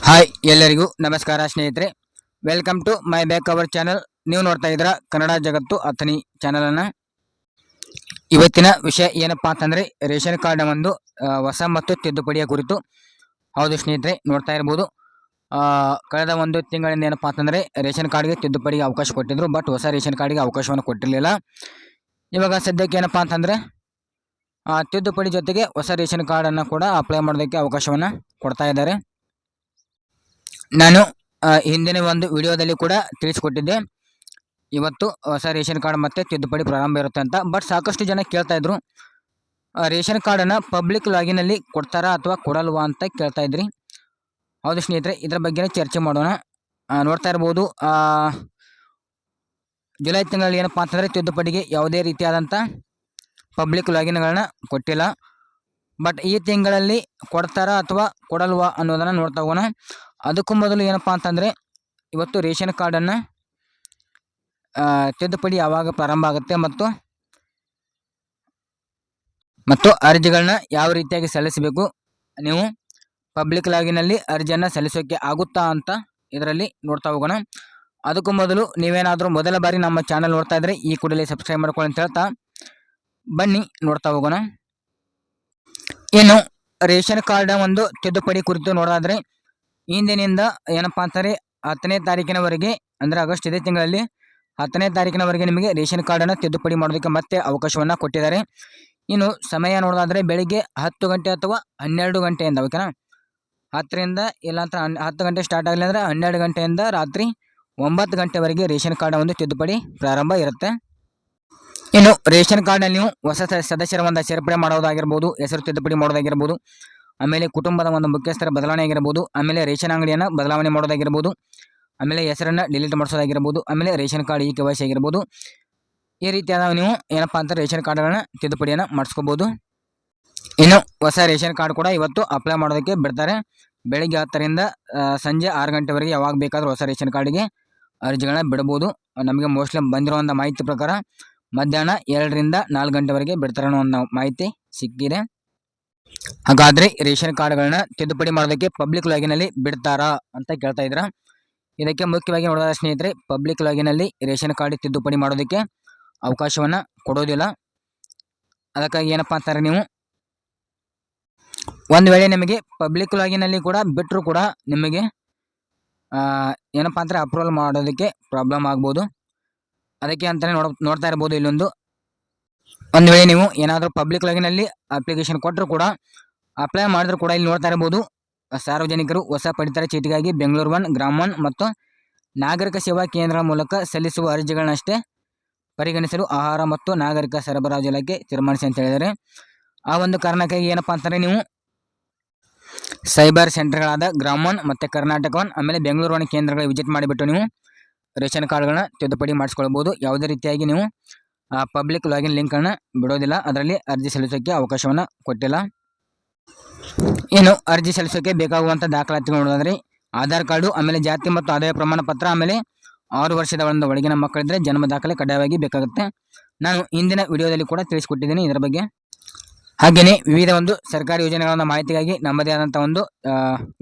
Hi ಎಲ್ಲರಿಗೂ ನಮಸ್ಕಾರ ಸ್ನೇಹಿತರೆ, welcome to my back our channel. ನೀವು ನೋಡ್ತಾ ಇದ್ದೀರ ಕನ್ನಡ ಜಗತ್ತು ಅಥಣಿ ಚಾನಲನ್ನು. ಇವತ್ತಿನ ವಿಷಯ ಏನಪ್ಪಾ ಅಂತಂದರೆ ರೇಷನ್ ಕಾರ್ಡ್ ಒಂದು ಹೊಸ ಮತ್ತು ತಿದ್ದುಪಡಿಯ ಕುರಿತು. ಹೌದು ಸ್ನೇಹಿತರೆ, ನೋಡ್ತಾ ಇರ್ಬೋದು, ಕಳೆದ ಒಂದು ತಿಂಗಳಿಂದ ಏನಪ್ಪಾ ಅಂತಂದರೆ ರೇಷನ್ ಕಾರ್ಡ್ಗೆ ತಿದ್ದುಪಡಿಗೆ ಅವಕಾಶ ಕೊಟ್ಟಿದ್ರು, ಬಟ್ ಹೊಸ ರೇಷನ್ ಕಾರ್ಡ್ಗೆ ಅವಕಾಶವನ್ನು ಕೊಟ್ಟಿರಲಿಲ್ಲ. ಇವಾಗ ಸದ್ಯಕ್ಕೆ ಏನಪ್ಪಾ ಅಂತಂದರೆ ತಿದ್ದುಪಡಿ ಜೊತೆಗೆ ಹೊಸ ರೇಷನ್ ಕಾರ್ಡನ್ನು ಕೂಡ ಅಪ್ಲೈ ಮಾಡೋದಕ್ಕೆ ಅವಕಾಶವನ್ನು ಕೊಡ್ತಾ ಇದ್ದಾರೆ. ನಾನು ಹಿಂದಿನ ಒಂದು ವಿಡಿಯೋದಲ್ಲಿ ಕೂಡ ತಿಳಿಸಿಕೊಟ್ಟಿದ್ದೆ, ಇವತ್ತು ಹೊಸ ರೇಷನ್ ಕಾರ್ಡ್ ಮತ್ತು ತಿದ್ದುಪಡಿ ಪ್ರಾರಂಭ ಇರುತ್ತೆ ಅಂತ. ಬಟ್ ಸಾಕಷ್ಟು ಜನ ಕೇಳ್ತಾ ಇದ್ರು, ರೇಷನ್ ಕಾರ್ಡನ್ನು ಪಬ್ಲಿಕ್ ಲಾಗಿನಲ್ಲಿ ಕೊಡ್ತಾರಾ ಅಥವಾ ಕೊಡಲ್ವಾ ಅಂತ ಕೇಳ್ತಾ ಇದ್ರಿ. ಹೌದು ಸ್ನೇಹಿತರೆ, ಇದರ ಬಗ್ಗೆ ಚರ್ಚೆ ಮಾಡೋಣ. ನೋಡ್ತಾ ಇರ್ಬೋದು, ಜುಲೈ ತಿಂಗಳಲ್ಲಿ ಏನಪ್ಪ ಅಂತಂದರೆ ತಿದ್ದುಪಡಿಗೆ ಯಾವುದೇ ರೀತಿಯಾದಂಥ ಪಬ್ಲಿಕ್ ಲಾಗಿನ್ಗಳನ್ನ ಕೊಟ್ಟಿಲ್ಲ. ಬಟ್ ಈ ತಿಂಗಳಲ್ಲಿ ಕೊಡ್ತಾರಾ ಅಥವಾ ಕೊಡಲ್ವಾ ಅನ್ನೋದನ್ನು ನೋಡ್ತಾ ಹೋಗೋಣ. ಅದಕ್ಕೂ ಮೊದಲು ಏನಪ್ಪ ಅಂತಂದರೆ ಇವತ್ತು ರೇಷನ್ ಕಾರ್ಡನ್ನು ತಿದ್ದುಪಡಿ ಯಾವಾಗ ಪ್ರಾರಂಭ ಆಗುತ್ತೆ ಮತ್ತು ಅರ್ಜಿಗಳನ್ನ ಯಾವ ರೀತಿಯಾಗಿ ಸಲ್ಲಿಸಬೇಕು, ನೀವು ಪಬ್ಲಿಕ್ ಲಾಗಿನಲ್ಲಿ ಅರ್ಜಿಯನ್ನು ಸಲ್ಲಿಸೋಕ್ಕೆ ಆಗುತ್ತಾ ಅಂತ ಇದರಲ್ಲಿ ನೋಡ್ತಾ ಹೋಗೋಣ. ಅದಕ್ಕೂ ಮೊದಲು ನೀವೇನಾದರೂ ಮೊದಲ ಬಾರಿ ನಮ್ಮ ಚಾನಲ್ ನೋಡ್ತಾ ಇದ್ದರೆ ಈ ಕೂಡಲೇ ಸಬ್ಸ್ಕ್ರೈಬ್ ಮಾಡ್ಕೊಳ್ಳಿ ಅಂತ ಹೇಳ್ತಾ ಬನ್ನಿ ನೋಡ್ತಾ ಹೋಗೋಣ. ಇನ್ನು ರೇಷನ್ ಕಾರ್ಡ್ ಒಂದು ತಿದ್ದುಪಡಿ ಕುರಿತು ನೋಡೋದಾದರೆ ಇಂದಿನಿಂದ ಏನಪ್ಪಾ ಅಂತಾರೆ 10ನೇ ತಾರೀಕಿನವರೆಗೆ, ಅಂದರೆ ಆಗಸ್ಟ್ ಇದೇ ತಿಂಗಳಲ್ಲಿ 10ನೇ ತಾರೀಕಿನವರೆಗೆ ನಿಮಗೆ ರೇಷನ್ ಕಾರ್ಡನ್ನು ತಿದ್ದುಪಡಿ ಮಾಡೋದಕ್ಕೆ ಮತ್ತೆ ಅವಕಾಶವನ್ನು ಕೊಟ್ಟಿದ್ದಾರೆ. ಇನ್ನು ಸಮಯ ನೋಡೋದಾದರೆ ಬೆಳಿಗ್ಗೆ 10 ಗಂಟೆ ಅಥವಾ 12 ಗಂಟೆಯಿಂದ, ಓಕೆನಾ, 10ರಿಂದ ಇಲ್ಲಾಂತ 10 ಗಂಟೆ ಸ್ಟಾರ್ಟ್ ಆಗಲಿ ಅಂದರೆ 12 ಗಂಟೆಯಿಂದ ರಾತ್ರಿ 9 ಗಂಟೆವರೆಗೆ ರೇಷನ್ ಕಾರ್ಡ್ ಒಂದು ತಿದ್ದುಪಡಿ ಪ್ರಾರಂಭ ಇರುತ್ತೆ. ಇನ್ನು ರೇಷನ್ ಕಾರ್ಡ್ನಲ್ಲಿ ನೀವು ಹೊಸ ಸದಸ್ಯರ ಒಂದು ಸೇರ್ಪಡೆ ಮಾಡೋದಾಗಿರ್ಬೋದು, ಹೆಸರು ತಿದ್ದುಪಡಿ ಮಾಡೋದಾಗಿರ್ಬೋದು, ಆಮೇಲೆ ಕುಟುಂಬದ ಒಂದು ಮುಖ್ಯಸ್ಥರ ಬದಲಾವಣೆ ಆಗಿರ್ಬೋದು, ಆಮೇಲೆ ರೇಷನ್ ಅಂಗಡಿಯನ್ನು ಬದಲಾವಣೆ ಮಾಡೋದಾಗಿರ್ಬೋದು, ಆಮೇಲೆ ಹೆಸರನ್ನು ಡಿಲೀಟ್ ಮಾಡಿಸೋದಾಗಿರ್ಬೋದು, ಆಮೇಲೆ ರೇಷನ್ ಕಾರ್ಡ್ KYC ಆಗಿರ್ಬೋದು, ಈ ರೀತಿಯಾದ ನೀವು ಏನಪ್ಪ ಅಂತ ರೇಷನ್ ಕಾರ್ಡ್ಗಳನ್ನ ತಿದ್ದುಪಡಿಯನ್ನು ಮಾಡಿಸ್ಕೋಬೋದು. ಇನ್ನು ಹೊಸ ರೇಷನ್ ಕಾರ್ಡ್ ಕೂಡ ಇವತ್ತು ಅಪ್ಲೈ ಮಾಡೋದಕ್ಕೆ ಬಿಡ್ತಾರೆ. ಬೆಳಿಗ್ಗೆ 10ರಿಂದ ಸಂಜೆ 6 ಗಂಟೆವರೆಗೆ ಯಾವಾಗ ಬೇಕಾದರೂ ಹೊಸ ರೇಷನ್ ಕಾರ್ಡಿಗೆ ಅರ್ಜಿಗಳನ್ನ ಬಿಡ್ಬೋದು. ನಮಗೆ ಮೋಸ್ಟ್ಲಿ ಬಂದಿರುವಂಥ ಮಾಹಿತಿ ಪ್ರಕಾರ ಮಧ್ಯಾಹ್ನ 2ರಿಂದ 4 ಗಂಟೆವರೆಗೆ ಬಿಡ್ತಾರೆ ಅನ್ನೋ ಒಂದು ಮಾಹಿತಿ ಸಿಕ್ಕಿದೆ. ಹಾಗಾದರೆ ರೇಷನ್ ಕಾರ್ಡ್ಗಳನ್ನ ತಿದ್ದುಪಡಿ ಮಾಡೋದಕ್ಕೆ ಪಬ್ಲಿಕ್ ಲಾಗಿನಲ್ಲಿ ಬಿಡ್ತಾರಾ ಅಂತ ಕೇಳ್ತಾ ಇದ್ರ. ಇದಕ್ಕೆ ಮುಖ್ಯವಾಗಿ ನೋಡೋದ ಸ್ನೇಹಿತರೆ, ಪಬ್ಲಿಕ್ ಲಾಗಿನಲ್ಲಿ ರೇಷನ್ ಕಾರ್ಡ್ ತಿದ್ದುಪಡಿ ಮಾಡೋದಕ್ಕೆ ಅವಕಾಶವನ್ನು ಕೊಡೋದಿಲ್ಲ. ಅದಕ್ಕಾಗಿ ಏನಪ್ಪ ಅಂತಾರೆ, ನೀವು ಒಂದು ವೇಳೆ ನಿಮಗೆ ಪಬ್ಲಿಕ್ ಲಾಗಿನಲ್ಲಿ ಕೂಡ ಬಿಟ್ಟರು ಕೂಡ ನಿಮಗೆ ಏನಪ್ಪ ಅಂತಾರೆ ಅಪ್ರೂವಲ್ ಮಾಡೋದಕ್ಕೆ ಪ್ರಾಬ್ಲಮ್ ಆಗ್ಬೋದು. ಅದಕ್ಕೆ ಅಂತಲೇ ನೋಡ್ತಾ ಇರ್ಬೋದು, ಇಲ್ಲೊಂದು ಒಂದು ವೇಳೆ ನೀವು ಏನಾದರೂ ಪಬ್ಲಿಕ್ ಲಾಗಿನಲ್ಲಿ ಅಪ್ಲಿಕೇಶನ್ ಕೊಟ್ಟರು ಕೂಡ, ಅಪ್ಲೈ ಮಾಡಿದ್ರು ಕೂಡ ಇಲ್ಲಿ ನೋಡ್ತಾ ಇರ್ಬೋದು, ಸಾರ್ವಜನಿಕರು ಹೊಸ ಪಡಿತರ ಚೀಟಿಗಾಗಿ ಬೆಂಗಳೂರು 1, ಗ್ರಾಮ 1 ಮತ್ತು ನಾಗರಿಕ ಸೇವಾ ಕೇಂದ್ರ ಮೂಲಕ ಸಲ್ಲಿಸುವ ಅರ್ಜಿಗಳನ್ನಷ್ಟೇ ಪರಿಗಣಿಸಲು ಆಹಾರ ಮತ್ತು ನಾಗರಿಕ ಸರಬರಾಜು ಇಲಾಖೆ ತೀರ್ಮಾನಿಸಿ ಅಂತ ಹೇಳಿದರೆ, ಆ ಒಂದು ಕಾರಣಕ್ಕಾಗಿ ಏನಪ್ಪ ಅಂತಾರೆ, ನೀವು ಸೈಬರ್ ಸೆಂಟರ್ಗಳಾದ ಗ್ರಾಮ 1 ಮತ್ತು ಕರ್ನಾಟಕ 1 ಆಮೇಲೆ ಬೆಂಗಳೂರು 1 ಕೇಂದ್ರಗಳ ವಿಸಿಟ್ ಮಾಡಿಬಿಟ್ಟು ನೀವು ರೇಷನ್ ಕಾರ್ಡ್ಗಳನ್ನ ತಿದ್ದುಪಡಿ ಮಾಡಿಸ್ಕೊಳ್ಬೋದು. ಯಾವುದೇ ರೀತಿಯಾಗಿ ನೀವು ಪಬ್ಲಿಕ್ ಲಾಗಿನ್ ಲಿಂಕನ್ನು ಬಿಡೋದಿಲ್ಲ, ಅದರಲ್ಲಿ ಅರ್ಜಿ ಸಲ್ಲಿಸೋಕ್ಕೆ ಅವಕಾಶವನ್ನು ಕೊಟ್ಟಿಲ್ಲ. ಇನ್ನು ಅರ್ಜಿ ಸಲ್ಲಿಸೋಕ್ಕೆ ಬೇಕಾಗುವಂಥ ದಾಖಲಾತಿಗಳು ನೋಡೋದಾದರೆ ಆಧಾರ್ ಕಾರ್ಡು, ಆಮೇಲೆ ಜಾತಿ ಮತ್ತು ಆದಾಯ ಪ್ರಮಾಣ ಪತ್ರ, ಆಮೇಲೆ 6 ವರ್ಷದ ಒಳಗಿನ ಮಕ್ಕಳಿದ್ದರೆ ಜನ್ಮ ದಾಖಲೆ ಕಡ್ಡಾಯವಾಗಿ ಬೇಕಾಗುತ್ತೆ. ನಾನು ಹಿಂದಿನ ವಿಡಿಯೋದಲ್ಲಿ ಕೂಡ ತಿಳಿಸ್ಕೊಟ್ಟಿದ್ದೀನಿ ಇದರ ಬಗ್ಗೆ. ಹಾಗೆಯೇ ವಿವಿಧ ಒಂದು ಸರ್ಕಾರಿ ಯೋಜನೆಗಳ ಮಾಹಿತಿಗಾಗಿ ನಮ್ಮದೇ ಆದಂಥ ಒಂದು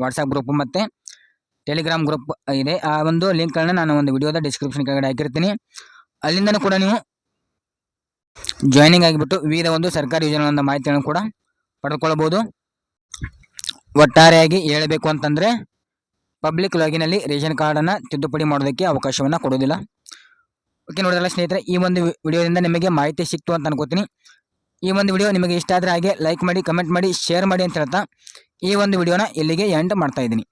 ವಾಟ್ಸಪ್ ಗ್ರೂಪ್ ಮತ್ತು ಟೆಲಿಗ್ರಾಮ್ ಗ್ರೂಪ್ ಇದೆ. ಆ ಒಂದು ಲಿಂಕ್ಗಳನ್ನ ನಾನು ಒಂದು ವಿಡಿಯೋದ ಡಿಸ್ಕ್ರಿಪ್ಷನ್ ಕೆಳಗಡೆ ಹಾಕಿರ್ತೀನಿ. ಅಲ್ಲಿಂದನೂ ಕೂಡ ನೀವು ಜಾಯ್ನಿಂಗ್ ಆಗಿಬಿಟ್ಟು ವಿವಿಧ ಒಂದು ಸರ್ಕಾರಿ ಯೋಜನೆಗಳ ಮಾಹಿತಿಗಳನ್ನು ಕೂಡ ಪಡೆದುಕೊಳ್ಳಬಹುದು. ಒಟ್ಟಾರೆಯಾಗಿ ಹೇಳಬೇಕು ಅಂತಂದರೆ ಪಬ್ಲಿಕ್ ಲಾಗಿನಲ್ಲಿ ರೇಷನ್ ಕಾರ್ಡನ್ನು ತಿದ್ದುಪಡಿ ಮಾಡೋದಕ್ಕೆ ಅವಕಾಶವನ್ನು ಕೊಡೋದಿಲ್ಲ. ಓಕೆ, ನೋಡಿದ್ರಲ್ಲ ಸ್ನೇಹಿತರೆ, ಈ ಒಂದು ವಿಡಿಯೋದಿಂದ ನಿಮಗೆ ಮಾಹಿತಿ ಸಿಕ್ತು ಅಂತ ಅನ್ಕೋತೀನಿ. ಈ ಒಂದು ವಿಡಿಯೋ ನಿಮಗೆ ಇಷ್ಟ ಆದರೆ ಹಾಗೆ ಲೈಕ್ ಮಾಡಿ, ಕಮೆಂಟ್ ಮಾಡಿ, ಶೇರ್ ಮಾಡಿ ಅಂತ ಹೇಳ್ತಾ ಈ ಒಂದು ವಿಡಿಯೋನ ಇಲ್ಲಿಗೆ ಎಂಡ್ ಮಾಡ್ತಾ ಇದ್ದೀನಿ.